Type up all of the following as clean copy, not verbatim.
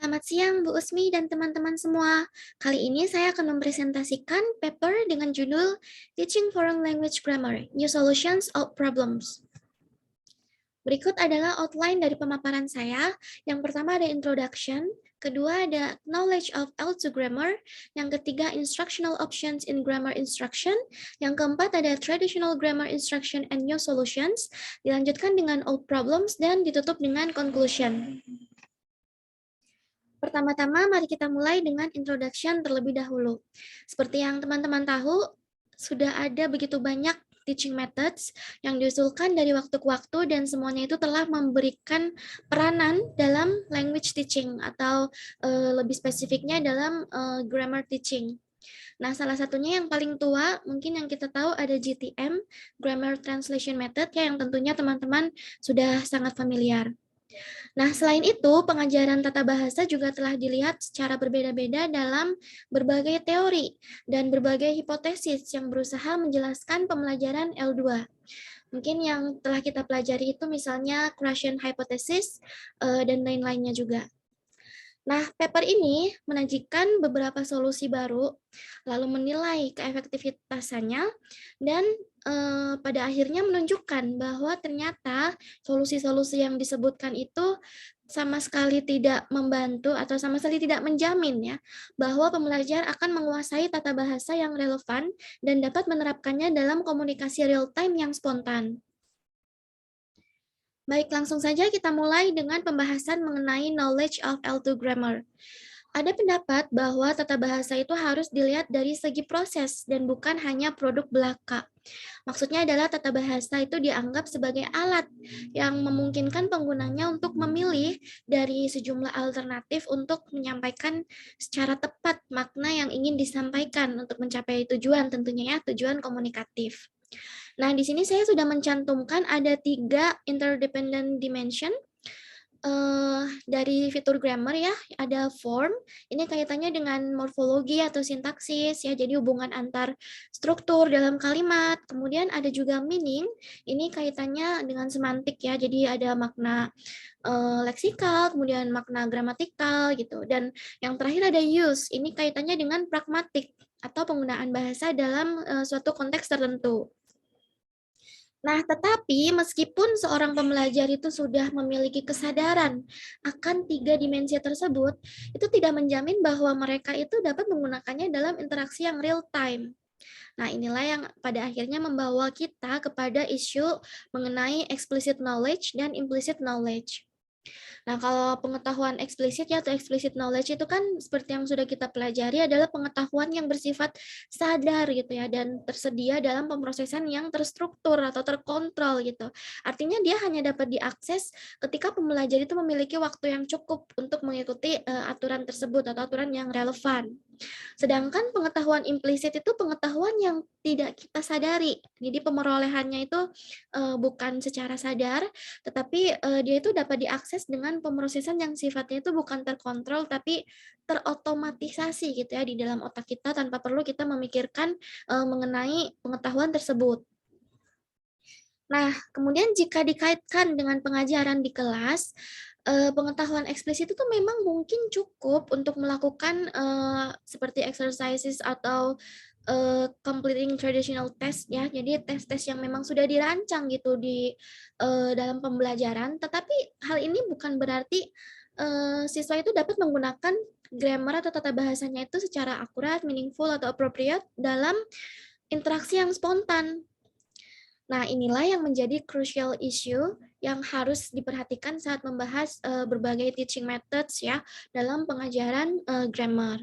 Selamat siang Bu Usmi dan teman-teman semua. Kali ini saya akan mempresentasikan paper dengan judul Teaching Foreign Language Grammar, New Solutions of Problems. Berikut adalah outline dari pemaparan saya. Yang pertama ada introduction, kedua ada knowledge of L2 grammar, yang ketiga instructional options in grammar instruction, yang keempat ada traditional grammar instruction and new solutions, dilanjutkan dengan old problems, dan ditutup dengan conclusion. Pertama-tama, mari kita mulai dengan introduction terlebih dahulu. Seperti yang teman-teman tahu, sudah ada begitu banyak teaching methods yang diusulkan dari waktu ke waktu dan semuanya itu telah memberikan peranan dalam language teaching atau lebih spesifiknya dalam grammar teaching. Nah, salah satunya yang paling tua mungkin yang kita tahu ada GTM, Grammar Translation Method, ya, yang tentunya teman-teman sudah sangat familiar. Nah, selain itu, pengajaran tata bahasa juga telah dilihat secara berbeda-beda dalam berbagai teori dan berbagai hipotesis yang berusaha menjelaskan pembelajaran L2. Mungkin yang telah kita pelajari itu misalnya Krashen Hypothesis dan lain-lainnya juga. Nah, paper ini menyajikan beberapa solusi baru, lalu menilai keefektivitasannya, dan pada akhirnya menunjukkan bahwa ternyata solusi-solusi yang disebutkan itu sama sekali tidak membantu atau sama sekali tidak menjamin ya bahwa pembelajar akan menguasai tata bahasa yang relevan dan dapat menerapkannya dalam komunikasi real time yang spontan. Baik, langsung saja kita mulai dengan pembahasan mengenai knowledge of L2 grammar. Ada pendapat bahwa tata bahasa itu harus dilihat dari segi proses dan bukan hanya produk belaka. Maksudnya adalah tata bahasa itu dianggap sebagai alat yang memungkinkan penggunanya untuk memilih dari sejumlah alternatif untuk menyampaikan secara tepat makna yang ingin disampaikan untuk mencapai tujuan, tentunya ya, tujuan komunikatif. Nah, di sini saya sudah mencantumkan ada 3 interdependent dimension dari fitur grammar ya. Ada form, ini kaitannya dengan morfologi atau sintaksis ya, jadi hubungan antar struktur dalam kalimat. Kemudian ada juga meaning, ini kaitannya dengan semantik ya, jadi ada makna leksikal, kemudian makna gramatikal gitu. Dan yang terakhir ada use, ini kaitannya dengan pragmatik atau penggunaan bahasa dalam suatu konteks tertentu. Nah, tetapi meskipun seorang pembelajar itu sudah memiliki kesadaran akan 3 dimensi tersebut, itu tidak menjamin bahwa mereka itu dapat menggunakannya dalam interaksi yang real time. Nah, inilah yang pada akhirnya membawa kita kepada isu mengenai explicit knowledge dan implicit knowledge. Nah, kalau pengetahuan eksplisit ya atau explicit knowledge itu kan seperti yang sudah kita pelajari adalah pengetahuan yang bersifat sadar gitu ya dan tersedia dalam pemrosesan yang terstruktur atau terkontrol gitu. Artinya dia hanya dapat diakses ketika pembelajar itu memiliki waktu yang cukup untuk mengikuti aturan tersebut atau aturan yang relevan. Sedangkan pengetahuan implisit itu pengetahuan yang tidak kita sadari. Jadi pemerolehannya itu bukan secara sadar, tetapi dia itu dapat diakses dengan pemrosesan yang sifatnya itu bukan terkontrol, tapi terotomatisasi gitu ya di dalam otak kita tanpa perlu kita memikirkan mengenai pengetahuan tersebut. Nah, kemudian jika dikaitkan dengan pengajaran di kelas, pengetahuan eksplisit itu memang mungkin cukup untuk melakukan seperti exercises atau completing traditional test ya. Jadi tes-tes yang memang sudah dirancang gitu di dalam pembelajaran. Tetapi hal ini bukan berarti siswa itu dapat menggunakan grammar atau tata bahasanya itu secara akurat, meaningful atau appropriate dalam interaksi yang spontan. Nah, inilah yang menjadi crucial issue yang harus diperhatikan saat membahas berbagai teaching methods ya dalam pengajaran grammar.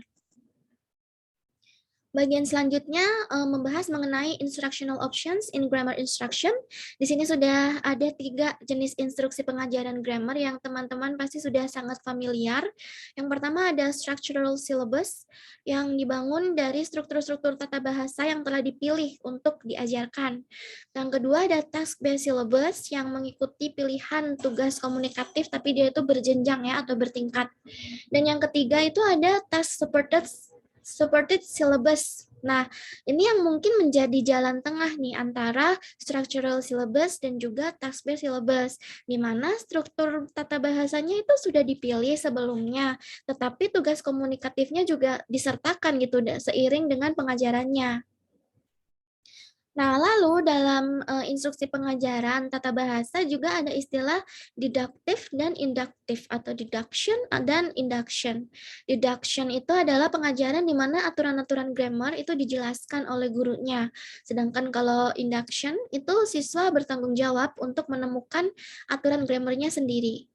Bagian selanjutnya membahas mengenai instructional options in grammar instruction. Di sini sudah ada 3 jenis instruksi pengajaran grammar yang teman-teman pasti sudah sangat familiar. Yang pertama ada structural syllabus yang dibangun dari struktur-struktur tata bahasa yang telah dipilih untuk diajarkan. Yang kedua ada task-based syllabus yang mengikuti pilihan tugas komunikatif tapi dia itu berjenjang ya atau bertingkat. Dan yang ketiga itu ada task supported syllabus Nah, ini yang mungkin menjadi jalan tengah nih antara structural syllabus dan juga task-based syllabus, di mana struktur tata bahasanya itu sudah dipilih sebelumnya, tetapi tugas komunikatifnya juga disertakan gitu seiring dengan pengajarannya. Nah, lalu dalam instruksi pengajaran tata bahasa juga ada istilah didaktif dan induktif atau deduction dan induction. Deduction itu adalah pengajaran di mana aturan-aturan grammar itu dijelaskan oleh gurunya. Sedangkan kalau induction itu siswa bertanggung jawab untuk menemukan aturan grammarnya sendiri.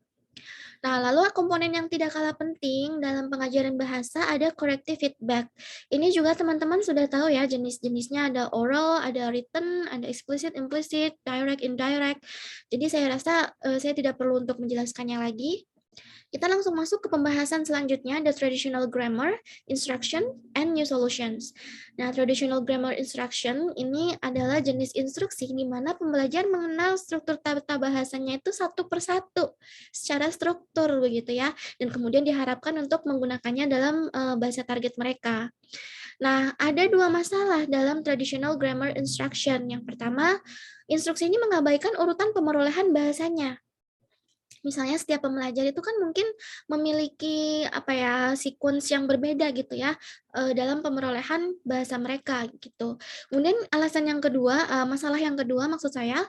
Nah, lalu komponen yang tidak kalah penting dalam pengajaran bahasa ada corrective feedback. Ini juga teman-teman sudah tahu ya jenis-jenisnya, ada oral, ada written, ada explicit, implicit, direct, indirect. Jadi saya rasa saya tidak perlu untuk menjelaskannya lagi. Kita langsung masuk ke pembahasan selanjutnya, the traditional grammar, instruction, and new solutions. Nah, traditional grammar instruction ini adalah jenis instruksi di mana pembelajar mengenal struktur tata bahasanya itu satu persatu secara struktur begitu ya, dan kemudian diharapkan untuk menggunakannya dalam bahasa target mereka. Nah, ada dua masalah dalam traditional grammar instruction. Yang pertama, instruksi ini mengabaikan urutan pemerolehan bahasanya. Misalnya setiap pembelajar itu kan mungkin memiliki apa ya sequence yang berbeda gitu ya dalam pemerolehan bahasa mereka gitu. Kemudian alasan yang kedua, masalah yang kedua maksud saya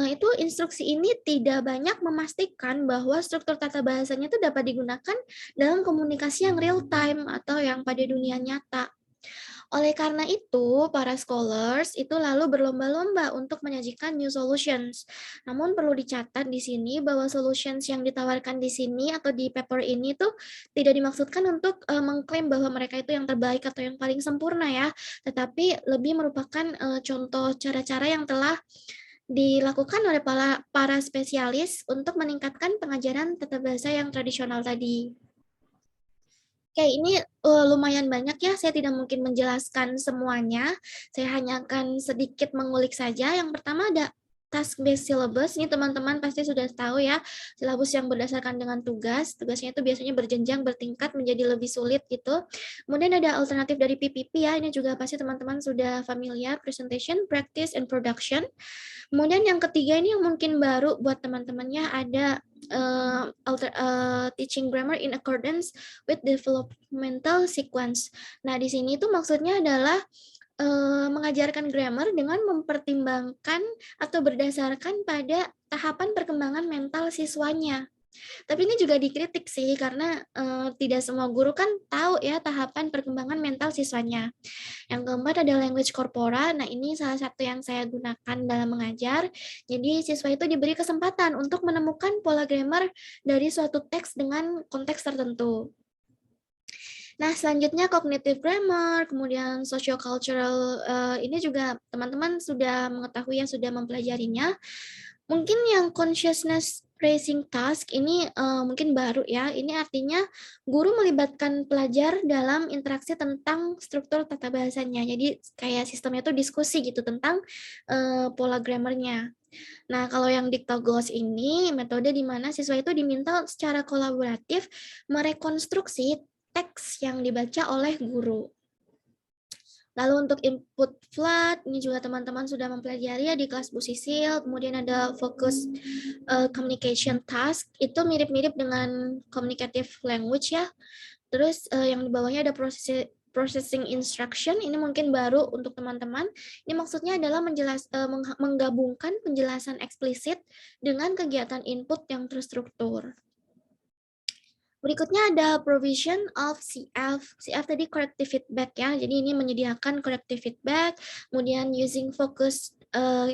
itu instruksi ini tidak banyak memastikan bahwa struktur tata bahasanya itu dapat digunakan dalam komunikasi yang real time atau yang pada dunia nyata. Oleh karena itu, para scholars itu lalu berlomba-lomba untuk menyajikan new solutions. Namun perlu dicatat di sini bahwa solutions yang ditawarkan di sini atau di paper ini tuh tidak dimaksudkan untuk mengklaim bahwa mereka itu yang terbaik atau yang paling sempurna ya, tetapi lebih merupakan contoh cara-cara yang telah dilakukan oleh para spesialis untuk meningkatkan pengajaran tata bahasa yang tradisional tadi. Oke, ini lumayan banyak ya, saya tidak mungkin menjelaskan semuanya. Saya hanya akan sedikit mengulik saja. Yang pertama ada task-based syllabus. Ini teman-teman pasti sudah tahu ya, silabus yang berdasarkan dengan tugas. Tugasnya itu biasanya berjenjang, bertingkat, menjadi lebih sulit gitu. Kemudian ada alternatif dari PPP ya, ini juga pasti teman-teman sudah familiar, presentation, practice, and production. Kemudian yang ketiga ini yang mungkin baru buat teman-temannya ada teaching grammar in accordance with developmental sequence. Nah, di sini itu maksudnya adalah mengajarkan grammar dengan mempertimbangkan atau berdasarkan pada tahapan perkembangan mental siswanya. Tapi ini juga dikritik sih karena tidak semua guru kan tahu ya tahapan perkembangan mental siswanya. Yang keempat ada language corpora. Nah, ini salah satu yang saya gunakan dalam mengajar. Jadi siswa itu diberi kesempatan untuk menemukan pola grammar dari suatu teks dengan konteks tertentu. Nah, selanjutnya cognitive grammar, kemudian sociocultural, ini juga teman-teman sudah mengetahui yang sudah mempelajarinya. Mungkin yang consciousness raising task ini mungkin baru ya. Ini artinya guru melibatkan pelajar dalam interaksi tentang struktur tata bahasanya. Jadi kayak sistemnya itu diskusi gitu tentang pola grammarnya. Nah, kalau yang Dictogloss ini metode di mana siswa itu diminta secara kolaboratif merekonstruksi teks yang dibaca oleh guru. Lalu untuk input flood, ini juga teman-teman sudah mempelajari ya di kelas Bu Sisil. Kemudian ada focus communication task, itu mirip-mirip dengan communicative language ya. Terus yang di bawahnya ada processing instruction, ini mungkin baru untuk teman-teman. Ini maksudnya adalah menggabungkan penjelasan eksplisit dengan kegiatan input yang terstruktur. Berikutnya ada provision of CF. CF tadi corrective feedback ya. Jadi ini menyediakan corrective feedback. Kemudian using focus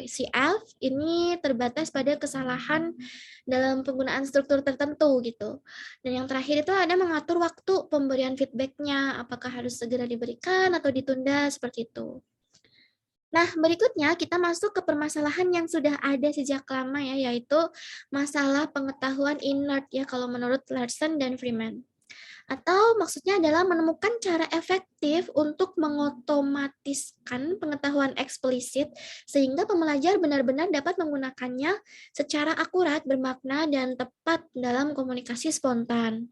CF ini terbatas pada kesalahan dalam penggunaan struktur tertentu gitu. Dan yang terakhir itu ada mengatur waktu pemberian feedbacknya. Apakah harus segera diberikan atau ditunda seperti itu. Nah, berikutnya kita masuk ke permasalahan yang sudah ada sejak lama ya, yaitu masalah pengetahuan inert ya kalau menurut Larson dan Freeman. Atau maksudnya adalah menemukan cara efektif untuk mengotomatiskan pengetahuan eksplisit sehingga pembelajar benar-benar dapat menggunakannya secara akurat, bermakna, dan tepat dalam komunikasi spontan.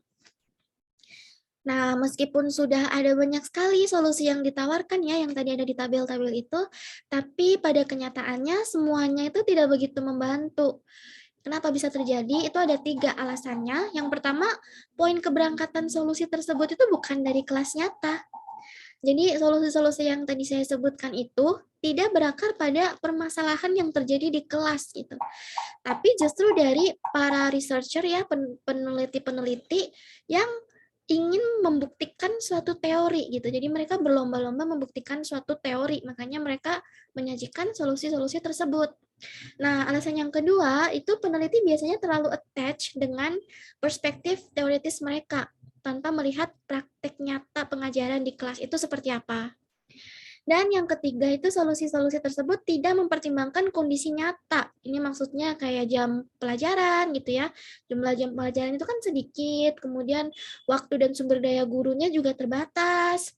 Nah, meskipun sudah ada banyak sekali solusi yang ditawarkan ya, yang tadi ada di tabel-tabel itu, tapi pada kenyataannya semuanya itu tidak begitu membantu. Kenapa bisa terjadi? Itu ada 3 alasannya. Yang pertama, poin keberangkatan solusi tersebut itu bukan dari kelas nyata. Jadi solusi-solusi yang tadi saya sebutkan itu tidak berakar pada permasalahan yang terjadi di kelas gitu. Tapi justru dari para researcher ya, peneliti-peneliti yang ingin membuktikan suatu teori gitu. Jadi mereka berlomba-lomba membuktikan suatu teori, makanya mereka menyajikan solusi-solusi tersebut. Nah, alasan yang kedua itu peneliti biasanya terlalu attach dengan perspektif teoritis mereka tanpa melihat praktek nyata pengajaran di kelas itu seperti apa. Dan yang ketiga itu solusi-solusi tersebut tidak mempertimbangkan kondisi nyata. Ini maksudnya kayak jam pelajaran gitu ya. Jumlah jam pelajaran itu kan sedikit, kemudian waktu dan sumber daya gurunya juga terbatas,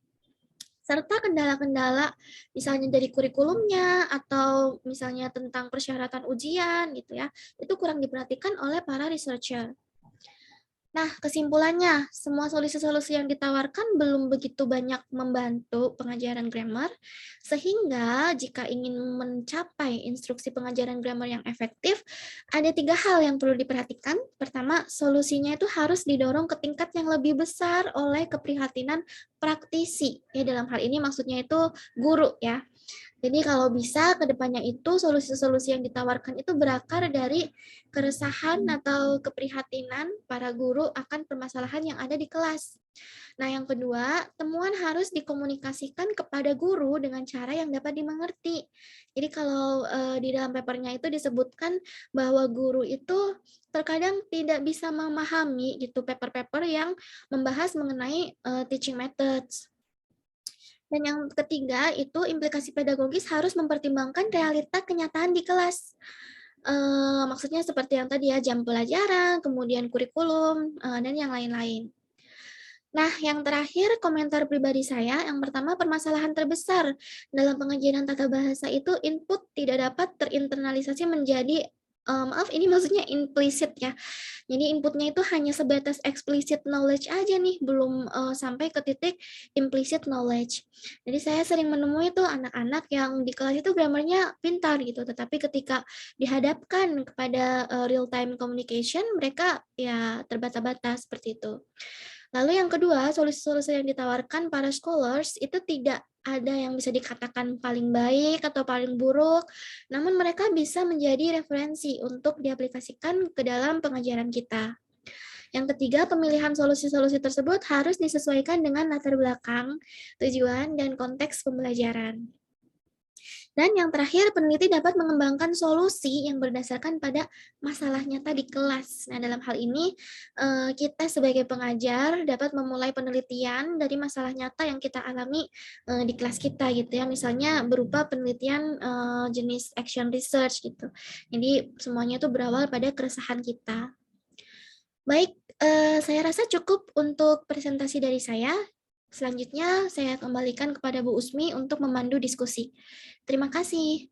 serta kendala-kendala misalnya dari kurikulumnya atau misalnya tentang persyaratan ujian gitu ya. Itu kurang diperhatikan oleh para researcher. Nah, kesimpulannya, semua solusi-solusi yang ditawarkan belum begitu banyak membantu pengajaran grammar, sehingga jika ingin mencapai instruksi pengajaran grammar yang efektif, ada 3 hal yang perlu diperhatikan. Pertama, solusinya itu harus didorong ke tingkat yang lebih besar oleh keprihatinan praktisi. Ya, dalam hal ini maksudnya itu guru ya. Jadi kalau bisa ke depannya itu solusi-solusi yang ditawarkan itu berakar dari keresahan atau keprihatinan para guru akan permasalahan yang ada di kelas. Nah, yang kedua, temuan harus dikomunikasikan kepada guru dengan cara yang dapat dimengerti. Jadi kalau di dalam papernya itu disebutkan bahwa guru itu terkadang tidak bisa memahami gitu paper-paper yang membahas mengenai teaching methods. Dan yang ketiga itu implikasi pedagogis harus mempertimbangkan realita kenyataan di kelas. Maksudnya seperti yang tadi ya, jam pelajaran, kemudian kurikulum, dan yang lain-lain. Nah, yang terakhir komentar pribadi saya, yang pertama permasalahan terbesar dalam pengajaran tata bahasa itu input tidak dapat terinternalisasi menjadi maaf ini maksudnya implisit ya. Jadi inputnya itu hanya sebatas explicit knowledge aja nih, belum sampai ke titik implicit knowledge. Jadi saya sering menemui tuh anak-anak yang di kelas itu grammarnya pintar gitu, tetapi ketika dihadapkan kepada real time communication mereka ya terbata-bata seperti itu. Lalu yang kedua, solusi-solusi yang ditawarkan para scholars itu tidak ada yang bisa dikatakan paling baik atau paling buruk, namun mereka bisa menjadi referensi untuk diaplikasikan ke dalam pengajaran kita. Yang ketiga, pemilihan solusi-solusi tersebut harus disesuaikan dengan latar belakang, tujuan, dan konteks pembelajaran. Dan yang terakhir, peneliti dapat mengembangkan solusi yang berdasarkan pada masalah nyata di kelas. Nah, dalam hal ini, kita sebagai pengajar dapat memulai penelitian dari masalah nyata yang kita alami di kelas kita gitu ya. Misalnya berupa penelitian jenis action research gitu. Jadi semuanya itu berawal pada keresahan kita. Baik, saya rasa cukup untuk presentasi dari saya. Selanjutnya saya kembalikan kepada Bu Usmi untuk memandu diskusi. Terima kasih.